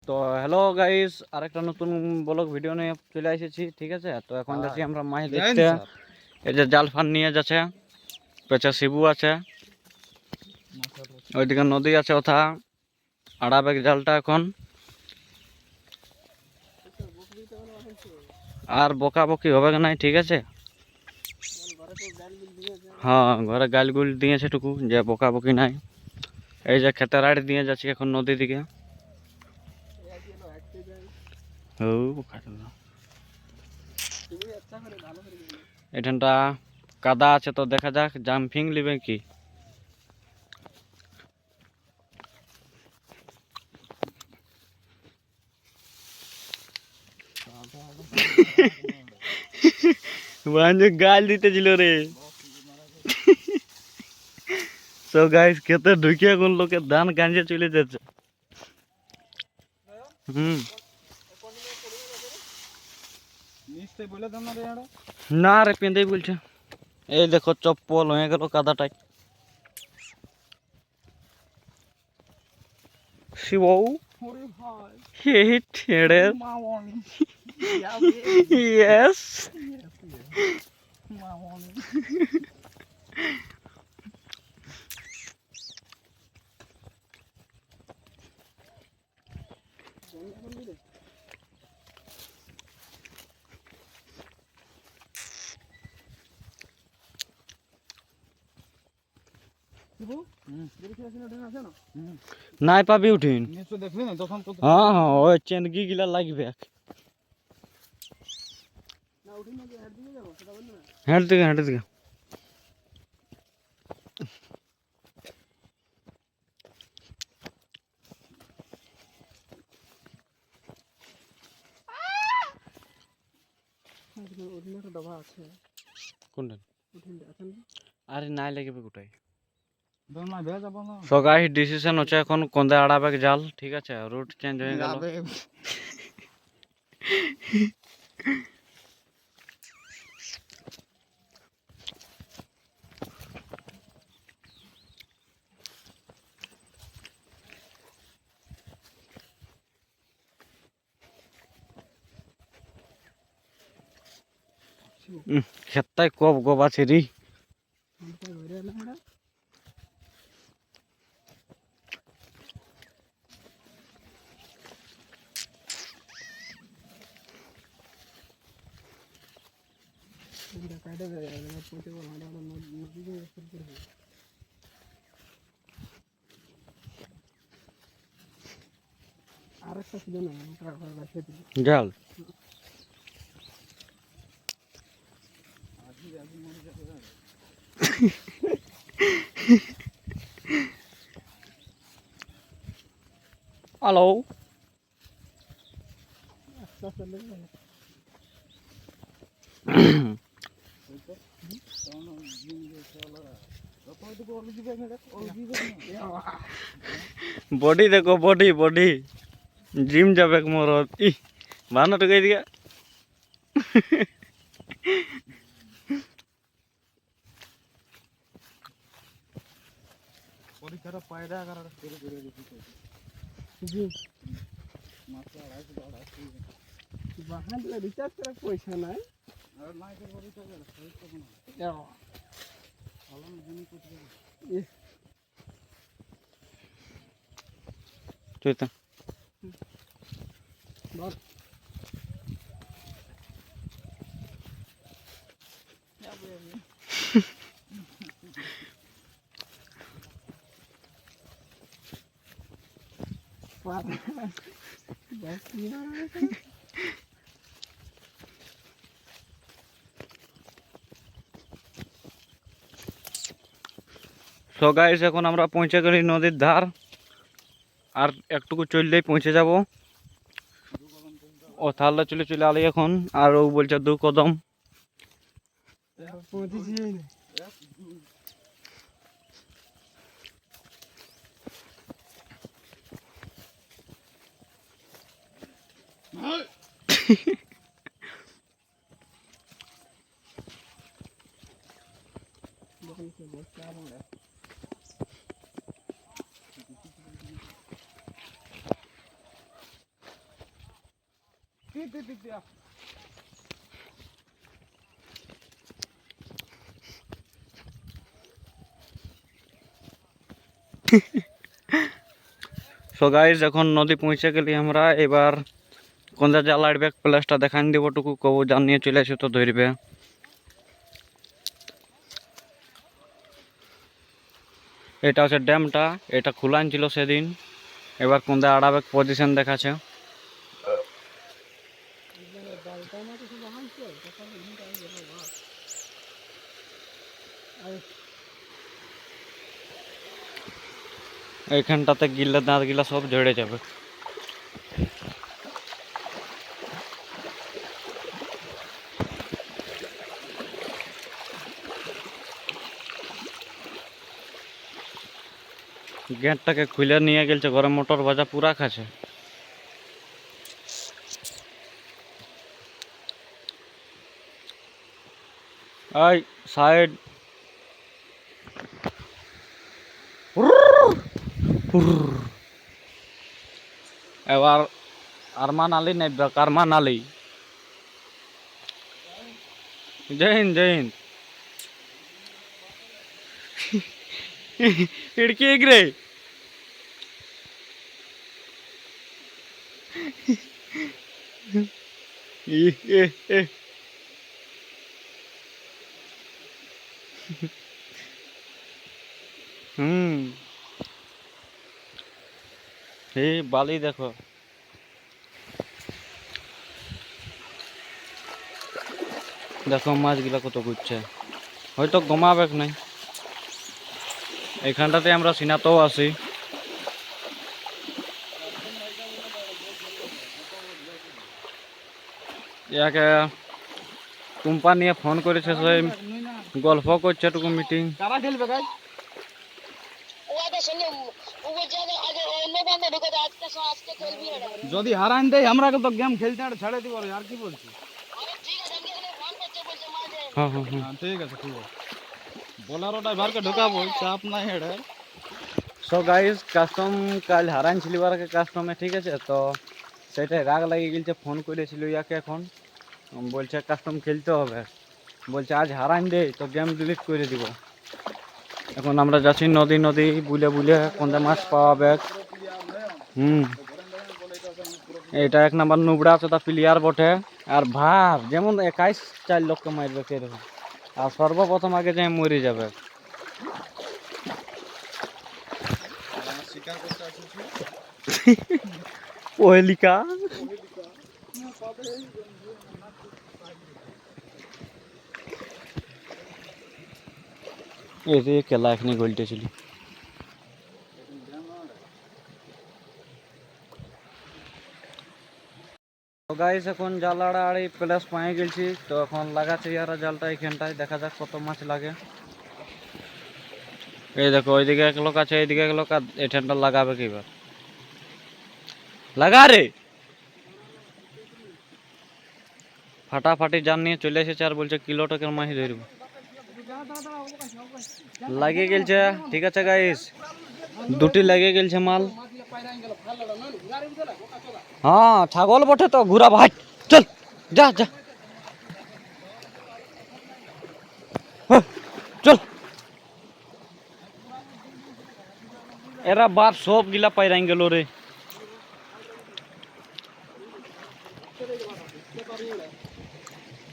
তো hello guys, আরেকটা নতুন ব্লগ ভিডিও নিয়ে চলে এসেছি। ঠিক আছে, তো এখন যাচ্ছি আমরা মাছ দেখতে। এই যে জাল ফান নিয়ে যাচ্ছে, পেছে শিবু আছে, ওইদিকে নদী আছে, ওথা আড়াবে জালটা এখন। আর বকা বকি হবে না, ঠিক আছে। হ্যাঁ, ঘরে গাল গুল দিয়েছে টুকু, যে বকা বকি নাই। এই যে খেতের আড়ি দিয়ে যাচ্ছি এখন নদীর দিকে। এখানটা কাদা আছে, তো দেখা যাক জাম্পিং লিবে কি। গাল দিতেছিল রে। তো গাইস, খেতে ঢুকিয়ে কোন লোকের ধান গাঞ্জে চলে যাচ্ছে। না রে, পেঁদেই বলছে। এই দেখো চপ্পল হয়ে গেল কাদাটাই। শিবৌ ইয়েস। নাই পাবি উঠিন। হ্যাঁ হ্যাঁ, ওই চেনগি গিলা লাগবে। হেঁট দিকে হেঁটে দিকে। কোনটা? আরে নাই লাগবে কোটাই। সো গাইস, ডিসিশন হচ্ছে এখন কোন্দে আড়াবে জাল। ঠিক আছে, রুট চেঞ্জ হয়ে গেল। খেতায় কব গব আছে রে। জাল হ্যালো। বডি দেখো, বডি বডি জিম যাবে মোর। ই বানো তো দিকে। পরীক্ষাটা পায়রা আগার করে করে দিছি। জি মাত্র 250 বাহাদুর রিচার্জ করা পয়সা নাই। আর মাইকের বডি তো গেল সই তো না। যাও ভালো জিনি করতে হবে। তুই তো বল যাবে আমি। সো গাইস, এখন আমরা পৌঁছে গেছি নদীর ধার। আর একটুকু চললেই পৌঁছে যাব। ও তাহলে চলে চলে আলি এখন। আর ও বলছে 2 কদম। সো গাইস এখন নদী পৌঁছে গেলি আমরা, এবার কোনটা জাল আড়বে প্লেসটা দেখান দিব টুকু কব জানিয়ে চলে আসে তো ধরবে। এটা হচ্ছে ড্যামটা, এটা খোলা ছিল সেদিন, এবার কোনটা আড়াবে পজিশন দেখাচ্ছে। এইখানটাতে গিলে দাঁত গিলা সব ঝরে যাবে। গেটটাকে খুলে নিয়ে গেছে ঘরে, মোটর বাজা পুরা খাচ্ছে। এই সাইড এবার আরমান আলী নেবে, আরমান আলী। জয় হিন্দ, জয় হিন্দ। खिड़की एक रे हे बाली देखो, देखो माछ गिला कत ঘুরছে, হয়তো ঘুমাবে নাই। এইখানটাতে আমরা সিনাতেও আছি। ইয়াকে টুম্পা নিয়ে ফোন করেছে, সেই গল্প করছে টুকু মিটিং। কারা খেলবে গাই? যদি হারান দেয় আমরা তো গেম খেলতে ছেড়ে দিব, আর কি বলছি। হ্যাঁ হ্যাঁ হ্যাঁ ঠিক আছে, ঠিক আছে, বোলারোটা বারকে ঢোকাবো, চাপ নাই হেডে। সো গাইস কাস্টম কাল হারান ছিল বারকে কাস্টমে, ঠিক আছে, তো সেটাই রাগ লাগিয়ে গেছে, ফোন করেছিল ইয়াকে, এখন বলছে কাস্টম খেলতে হবে, বলছে আজ হারান দে তো গেম ডিলিট করে দিব। এখন আমরা যাচ্ছি নদী নদী বুলে বুলে কোনটা মাছ পাওয়া ব্যাগ। এটা এক নাম্বার নুবড়া চোদা প্লেয়ার বটে, আর ভাব যেমন 21-4 লোককে মারবে সেরকম, আর সর্বপ্রথম আগে যে মরে যাবে। ওহেলিকা এরে কেলা এখানে গলতেছিল। তো গাইস এখন জাল আড়াআড়ি প্লাস পায়ে গেছি, তো এখন লাগাচ্ছে ইয়ারা জালটা এইখানটায়, দেখা যাক কত মাছ লাগে। এই দেখো ওইদিকে এক লোক আছে, এইদিকে এক লোক, আর এখানটা লাগাবে কি এবার, লাগা রে। ফাটাফাটি জাল নিয়ে চলে এসেছে, আর বলছে কিলো টাকার মাছ ধরব, লাগিয়ে গেছে। ঠিক আছে গাইস, দুটি লাগিয়ে গেছে মাল। হ্যাঁ ছাগল বটে তো, ঘুরা ভাই, চল যা যা, চল। এরা বাপ সব গিলা পাইরাই গেল রে।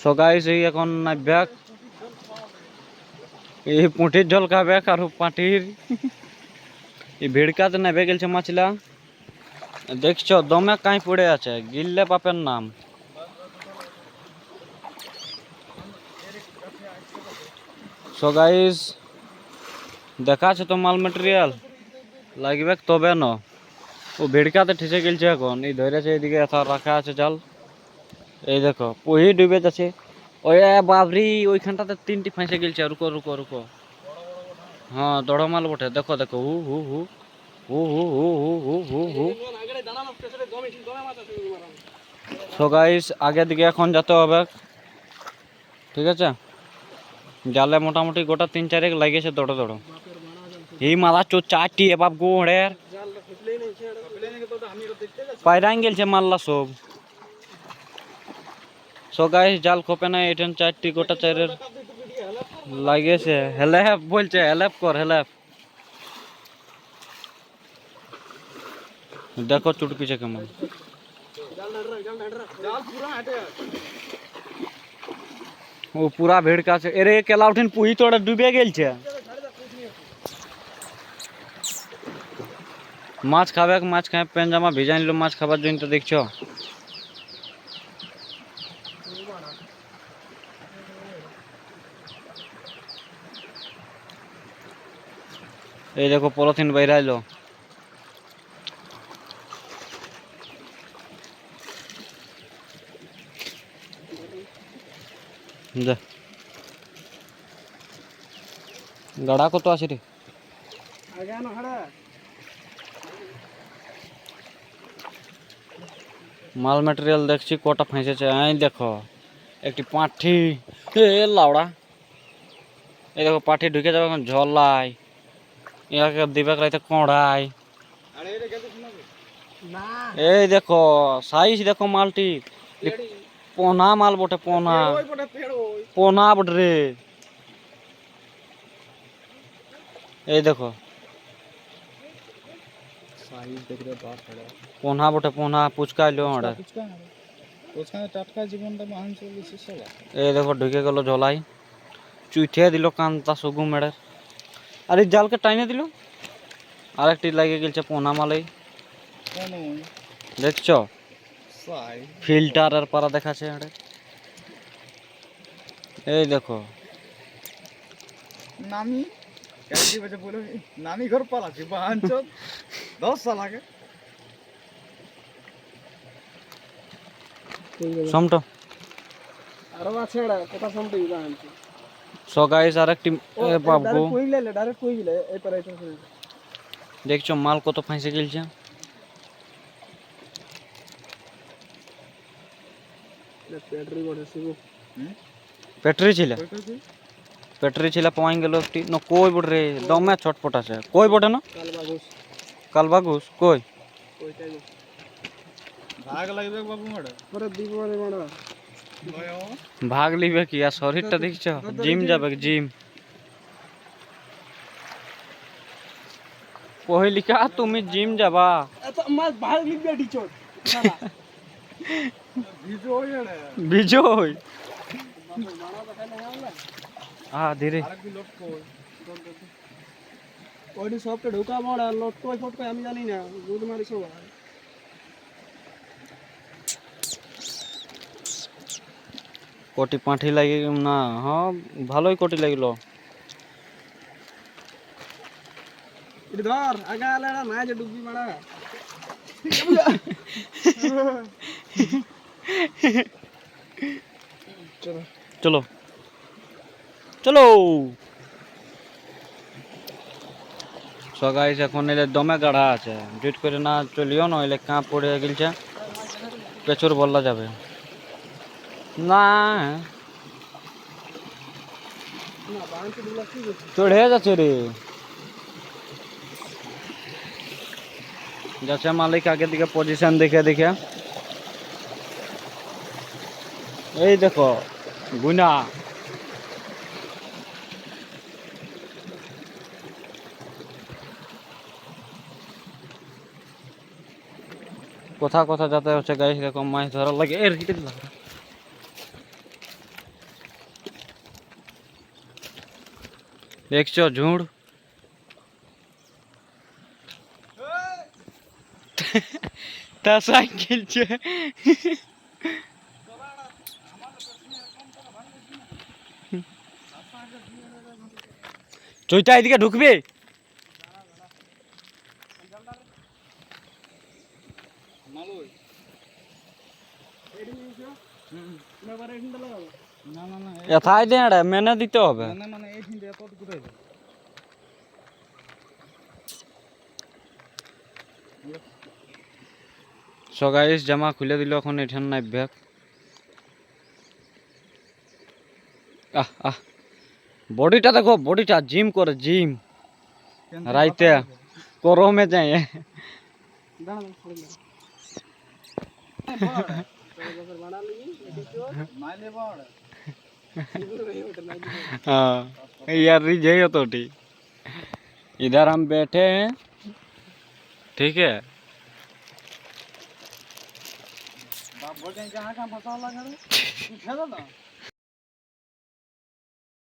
সো গাইস এই এখন ব্যাগ, এই পুঁটির জল খাবে, আর পাটির এই ভিড়কাতে নেবে গেছে মাছলা, দেখছো দমে কাই পড়ে আছে, গিললে বাপের নাম। সো গাইস দেখা আছে তো মাল মেটেরিয়াল লাগবে তবে না, ও ভিড়কাতে ঠেসে গেছে, এখন এই ধরেছে, এইদিকে রাখা আছে জাল। এই দেখো ওই ডুবে যাচ্ছে, ওই বাবরি ওইখানটাতে 3টি ফাঁসে গেছে। রুকো রুকো রুকো, হ্যাঁ দড় মাল বটে, দেখো দেখো, হু হু হু হু হু হু হু হু হু হু। সো গাইস আগে দিকে এখন যেতে হবে, ঠিক আছে। জালে মোটামুটি গোটা 3-4 লাগিয়েছে, দড়ো দড়ো এই মালা 4টি এবার গোড়ের পায়রাং গেলছে মাল্লা সব। সো গাইস জাল খোপে না এটেন চারটি গোটা চারের লাগেছে হেলেপ বলছে হেলেপ কর হেলেপ দেখো চুটকিছে কেমন ও পুরা ভিড় কাছে এরে কেলা উঠিন পুহি তোড়ে ডুবে গেলছে মাছ খাবে মাছ খায় প্যান জামা ভিজাই নিল মাছ খাবার জন্য তো দেখছো এই দেখো পলিথিন বাইরে আইলো গাড়া কত আছে রে মাল ম্যাটেরিয়াল দেখছি কটা ফেঁসেছে এই দেখো একটি পাঁঠি এ লাউড়া এই দেখো পাঁঠি ঢুকে যাবে এখন ঝলাই ইয়াকে দিবে রাইতে কড়াই এই দেখো সাইজ দেখো মালটি পোনা মাল বটে পোনা পোনা বটে রে এই দেখো পোনা বটে পোনা পুচকা এলো ওটা এই দেখো ঢুকে গেল ঝলাই চুইঠিয়া দিল কান্তা সুগু মেড়ের আর এই জালকে টাইনে দিল আরেকটি লাগে গেছে পোনা মালাই দেখছো ফিল্টারের পারা দেখাচ্ছে এই দেখো নামি कैसी वजह बोलो नानी घर पाला थी बहन चोद 10 साल आगे সমটো আরো আছে এড়া কথা সমটো বহন চোদ সো গাইস আরেকটি বাবু ডাইরেক্ট কইলে এই পারে দেখছো মাল কত ফাঁসে গেলছে ব্যাটারি বড় সিগো ব্যাটারি ছিল ব্যাটারি ছিল পাওয়াই গেল একটি ন কই বড় রে দমে ছটপট আছে কই বড় না কালবাগুস কই কইটাই ভাগ লাগবে বাবু মড় পরে দিব রে মড় ভাগ লিবে কি আর শরীরটা দেখছো জিম যাবে জিম কহিলিকা তুমি জিম যাবা এত মাছ ভাগ লিবে ডিচট বিজয় রে বিজয় ধীরে ওইটি সবটা ঢোকা বড় লটকই ফটকই আমি জানি না দুধ মারি সব কোটি পাঁঠি লাগি না হ্যাঁ ভালোই কোটি লাগিলো এটি ধর আগা আলে না যে ডুববি মারা চলো চলো চলো সো গাইস এখন এলে দমে গাড়া আছে জুট করে না চলিও না এলে কাঁ পড়ে গেলছে পেছর বললা যাবে না চড়ে যাচ্ছে রে যাচ্ছে মালিক আগের দিকে পজিশন দেখে দেখে এই দেখো গুনা কথা কথা যাতে হচ্ছে গাইস দেখো মাছ ধরার লাগে এর হিটে দিলাম দেখছো ঝুড় তা সাইকেল ছে চইটা এদিকে ঢুকবে এথাই দে মেনে দিতে হবে সো গাইস জামা খুলে দিল এখন এখান নাই ব্যাগ বডিটা দেখো বডিটা জিম করে জিম রাইতে গরমে যায় बकर बना ली नाले बाड़ हाँ यार रिझे तो ठीक। इधर हम बैठे हैं, ठीक है। बाप बोलते हैं जहाँ का मसाला करो,